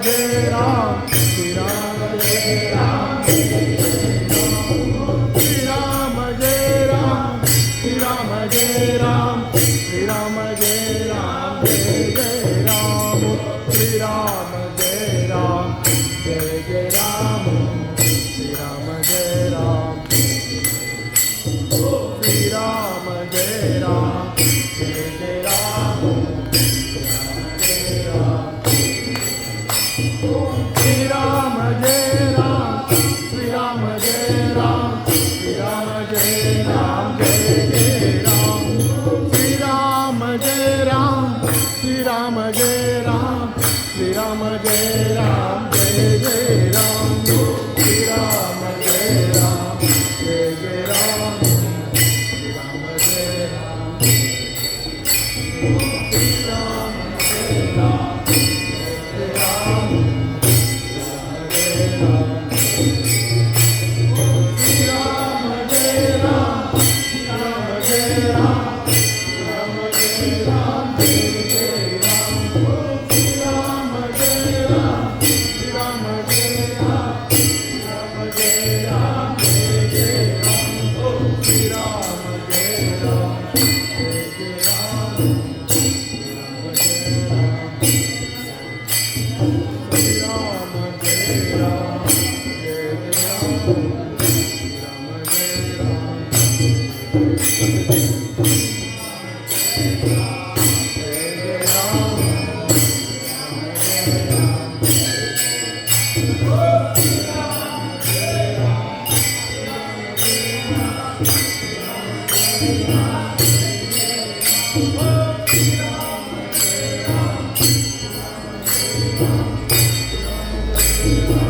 Jai Ram, Shri Ram Jai Ram, Shri Ram Jai Ram, Shri Ram Jai Ram, Shri Ram Jai Ram, Jai Jai Ram, Shri Ram Jai Ram, Jai Jai Ram, Shri Ram Jai Ram, Shri Ram Jai Ram, Jai Jai Ram, Shri Ram Jai Ram, Shri Ram Jai Ram, Shri Ram Jai Ram, Jai Jai Ram, Shri Ram Jai Ram, Shri Ram Jai Ram, Shri Ram Jai Ram, Jai Jai Ram, Shri Ram Jai Ram, Jai Jai Ram, Shri Ram Jai Ram, Shri Ram Jai Ram, Jai Ram, Thank you.